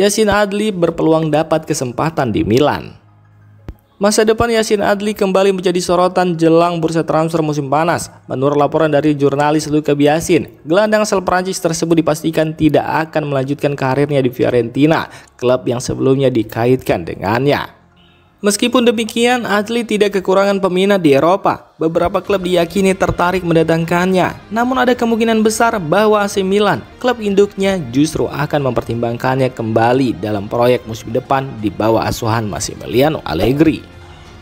Yacine Adli berpeluang dapat kesempatan di Milan. Masa depan Yacine Adli kembali menjadi sorotan jelang bursa transfer musim panas. Menurut laporan dari jurnalis Luca Biasin, gelandang asal Prancis tersebut dipastikan tidak akan melanjutkan karirnya di Fiorentina, klub yang sebelumnya dikaitkan dengannya. Meskipun demikian, Adli tidak kekurangan peminat di Eropa. Beberapa klub diyakini tertarik mendatangkannya. Namun ada kemungkinan besar bahwa AC Milan, klub induknya, justru akan mempertimbangkannya kembali dalam proyek musim depan di bawah asuhan Massimiliano Allegri.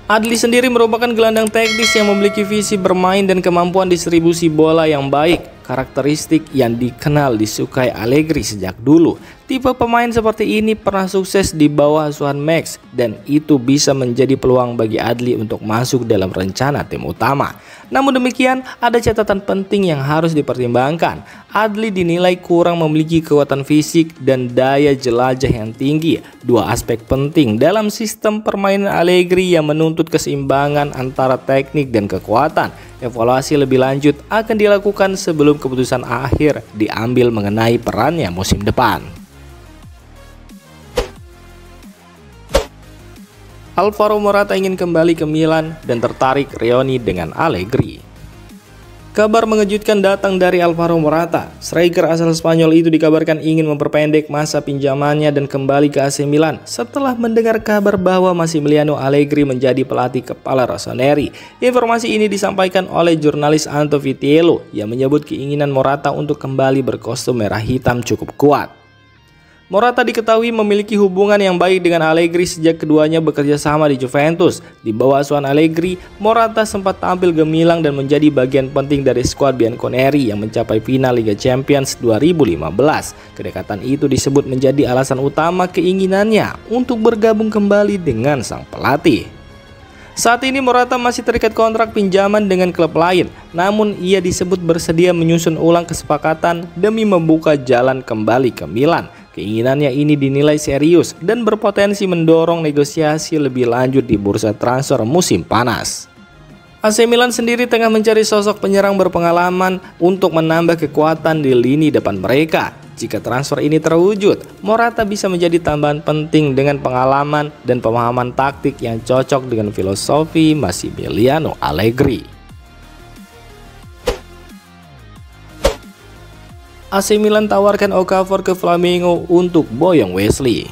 Adli sendiri merupakan gelandang teknis yang memiliki visi bermain dan kemampuan distribusi bola yang baik. Karakteristik yang dikenal disukai Allegri sejak dulu. Tipe pemain seperti ini pernah sukses di bawah asuhan Max, dan itu bisa menjadi peluang bagi Adli untuk masuk dalam rencana tim utama. Namun demikian, ada catatan penting yang harus dipertimbangkan. Adli dinilai kurang memiliki kekuatan fisik dan daya jelajah yang tinggi, dua aspek penting dalam sistem permainan Allegri yang menuntut keseimbangan antara teknik dan kekuatan. Evaluasi lebih lanjut akan dilakukan sebelum keputusan akhir diambil mengenai perannya musim depan. Alvaro Morata ingin kembali ke Milan dan tertarik reuni dengan Allegri. Kabar mengejutkan datang dari Alvaro Morata. Striker asal Spanyol itu dikabarkan ingin memperpendek masa pinjamannya dan kembali ke AC Milan setelah mendengar kabar bahwa Massimiliano Allegri menjadi pelatih kepala Rossoneri. Informasi ini disampaikan oleh jurnalis Anto Vitiello yang menyebut keinginan Morata untuk kembali berkostum merah hitam cukup kuat. Morata diketahui memiliki hubungan yang baik dengan Allegri sejak keduanya bekerja sama di Juventus. Di bawah asuhan Allegri, Morata sempat tampil gemilang dan menjadi bagian penting dari skuad Bianconeri yang mencapai final Liga Champions 2015. Kedekatan itu disebut menjadi alasan utama keinginannya untuk bergabung kembali dengan sang pelatih. Saat ini Morata masih terikat kontrak pinjaman dengan klub lain, namun ia disebut bersedia menyusun ulang kesepakatan demi membuka jalan kembali ke Milan. Keinginannya ini dinilai serius dan berpotensi mendorong negosiasi lebih lanjut di bursa transfer musim panas. AC Milan sendiri tengah mencari sosok penyerang berpengalaman untuk menambah kekuatan di lini depan mereka. Jika transfer ini terwujud, Morata bisa menjadi tambahan penting dengan pengalaman dan pemahaman taktik yang cocok dengan filosofi Massimiliano Allegri. AC Milan tawarkan Okafor ke Flamengo untuk Boyong Wesley.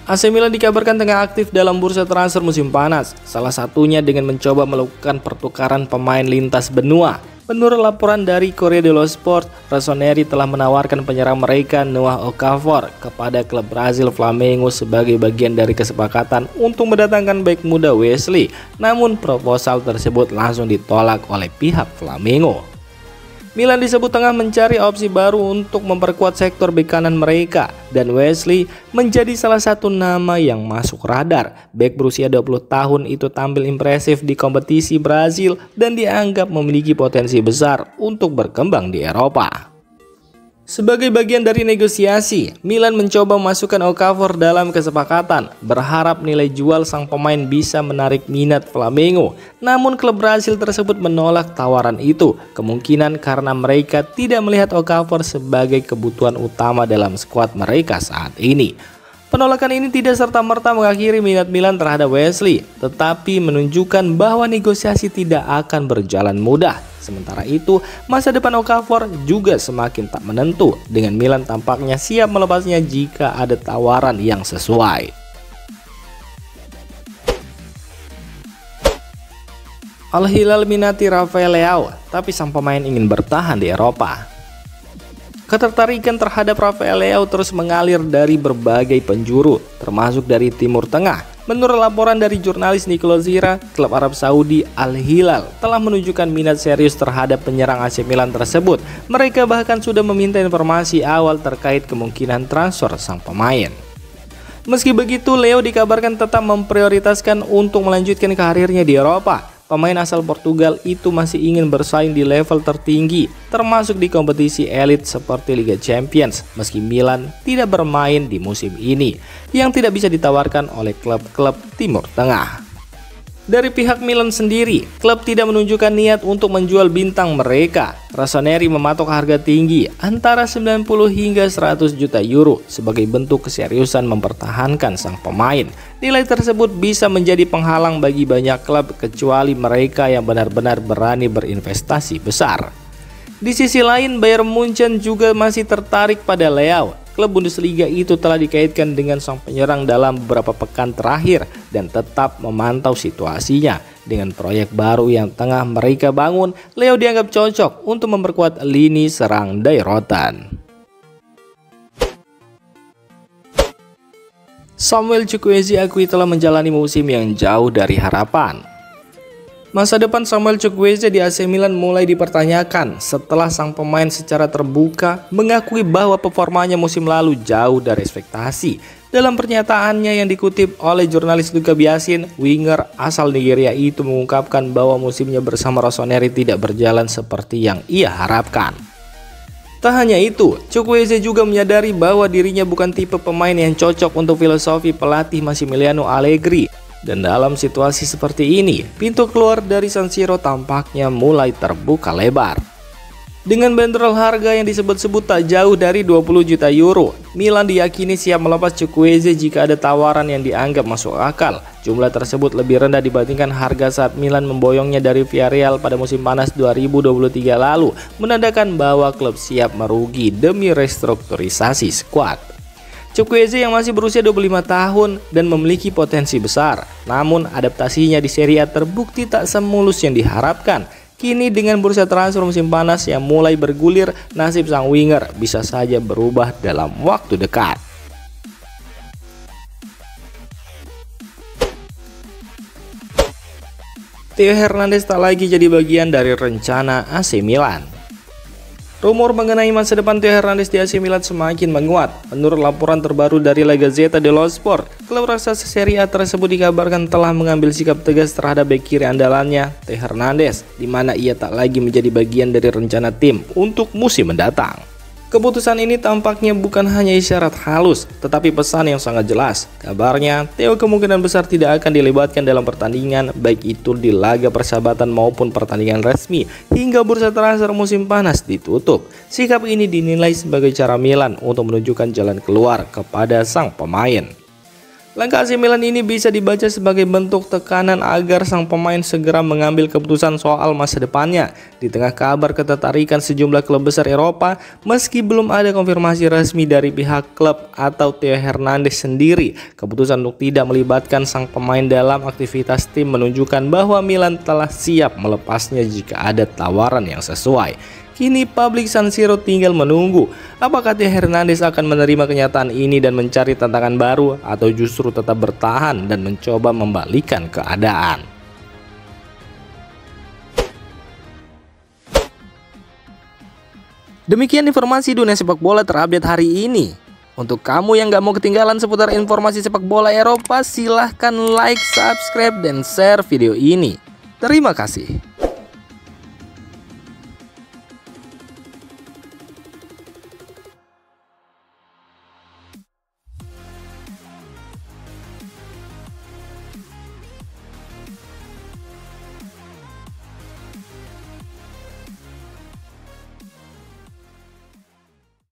AC Milan dikabarkan tengah aktif dalam bursa transfer musim panas, salah satunya dengan mencoba melakukan pertukaran pemain lintas benua. Menurut laporan dari Corriere dello Sport, Rossoneri telah menawarkan penyerang mereka Noah Okafor kepada klub Brazil Flamengo sebagai bagian dari kesepakatan untuk mendatangkan bek muda Wesley. Namun proposal tersebut langsung ditolak oleh pihak Flamengo. Milan disebut tengah mencari opsi baru untuk memperkuat sektor bek kanan mereka, dan Wesley menjadi salah satu nama yang masuk radar. Bek berusia 20 tahun itu tampil impresif di kompetisi Brazil dan dianggap memiliki potensi besar untuk berkembang di Eropa. Sebagai bagian dari negosiasi, Milan mencoba memasukkan Okafor dalam kesepakatan, berharap nilai jual sang pemain bisa menarik minat Flamengo. Namun klub Brasil tersebut menolak tawaran itu, kemungkinan karena mereka tidak melihat Okafor sebagai kebutuhan utama dalam skuad mereka saat ini. Penolakan ini tidak serta-merta mengakhiri minat Milan terhadap Wesley, tetapi menunjukkan bahwa negosiasi tidak akan berjalan mudah. Sementara itu, masa depan Okafor juga semakin tak menentu, dengan Milan tampaknya siap melepasnya jika ada tawaran yang sesuai. Al Hilal minati Rafael Leao, tapi sang pemain ingin bertahan di Eropa. Ketertarikan terhadap Rafael Leao terus mengalir dari berbagai penjuru, termasuk dari Timur Tengah. Menurut laporan dari jurnalis Nicola Zira, klub Arab Saudi Al Hilal telah menunjukkan minat serius terhadap penyerang AC Milan tersebut. Mereka bahkan sudah meminta informasi awal terkait kemungkinan transfer sang pemain. Meski begitu, Leo dikabarkan tetap memprioritaskan untuk melanjutkan karirnya di Eropa. Pemain asal Portugal itu masih ingin bersaing di level tertinggi, termasuk di kompetisi elit seperti Liga Champions, meski Milan tidak bermain di musim ini, yang tidak bisa ditawarkan oleh klub-klub Timur Tengah. Dari pihak Milan sendiri, klub tidak menunjukkan niat untuk menjual bintang mereka. Rossoneri mematok harga tinggi antara 90 hingga 100 juta euro sebagai bentuk keseriusan mempertahankan sang pemain. Nilai tersebut bisa menjadi penghalang bagi banyak klub kecuali mereka yang benar-benar berani berinvestasi besar. Di sisi lain, Bayern Munchen juga masih tertarik pada Leao. Klub Bundesliga itu telah dikaitkan dengan sang penyerang dalam beberapa pekan terakhir dan tetap memantau situasinya. Dengan proyek baru yang tengah mereka bangun, Leo dianggap cocok untuk memperkuat lini serang Dayrotan. Samuel Chukwueze akui telah menjalani musim yang jauh dari harapan. Masa depan Samuel Chukwueze di AC Milan mulai dipertanyakan setelah sang pemain secara terbuka mengakui bahwa performanya musim lalu jauh dari ekspektasi. Dalam pernyataannya yang dikutip oleh jurnalis Luca Biasin, winger asal Nigeria itu mengungkapkan bahwa musimnya bersama Rossoneri tidak berjalan seperti yang ia harapkan. Tak hanya itu, Chukwueze juga menyadari bahwa dirinya bukan tipe pemain yang cocok untuk filosofi pelatih Massimiliano Allegri. Dan dalam situasi seperti ini, pintu keluar dari San Siro tampaknya mulai terbuka lebar. Dengan bandrol harga yang disebut-sebut tak jauh dari 20 juta euro, Milan diyakini siap melepas Chukwueze jika ada tawaran yang dianggap masuk akal. Jumlah tersebut lebih rendah dibandingkan harga saat Milan memboyongnya dari Villarreal pada musim panas 2023 lalu, menandakan bahwa klub siap merugi demi restrukturisasi skuad. Chukwueze yang masih berusia 25 tahun dan memiliki potensi besar, namun adaptasinya di Serie A terbukti tak semulus yang diharapkan. Kini dengan bursa transfer musim panas yang mulai bergulir, nasib sang winger bisa saja berubah dalam waktu dekat. Theo Hernandez tak lagi jadi bagian dari rencana AC Milan. Rumor mengenai masa depan Theo Hernandez di AC Milan semakin menguat. Menurut laporan terbaru dari La Gazzetta dello Sport, klub raksasa Serie A tersebut dikabarkan telah mengambil sikap tegas terhadap bek kiri andalannya, Theo Hernandez, di mana ia tak lagi menjadi bagian dari rencana tim untuk musim mendatang. Keputusan ini tampaknya bukan hanya isyarat halus, tetapi pesan yang sangat jelas. Kabarnya, Theo kemungkinan besar tidak akan dilibatkan dalam pertandingan, baik itu di laga persahabatan maupun pertandingan resmi, hingga bursa transfer musim panas ditutup. Sikap ini dinilai sebagai cara Milan untuk menunjukkan jalan keluar kepada sang pemain. Langkah AC Milan ini bisa dibaca sebagai bentuk tekanan agar sang pemain segera mengambil keputusan soal masa depannya. Di tengah kabar ketertarikan sejumlah klub besar Eropa, meski belum ada konfirmasi resmi dari pihak klub atau Theo Hernandez sendiri, keputusan untuk tidak melibatkan sang pemain dalam aktivitas tim menunjukkan bahwa Milan telah siap melepasnya jika ada tawaran yang sesuai. Kini publik San Siro tinggal menunggu apakah Theo Hernandez akan menerima kenyataan ini dan mencari tantangan baru atau justru tetap bertahan dan mencoba membalikkan keadaan. Demikian informasi dunia sepak bola terupdate hari ini. Untuk kamu yang gak mau ketinggalan seputar informasi sepak bola Eropa, silahkan like, subscribe, dan share video ini. Terima kasih.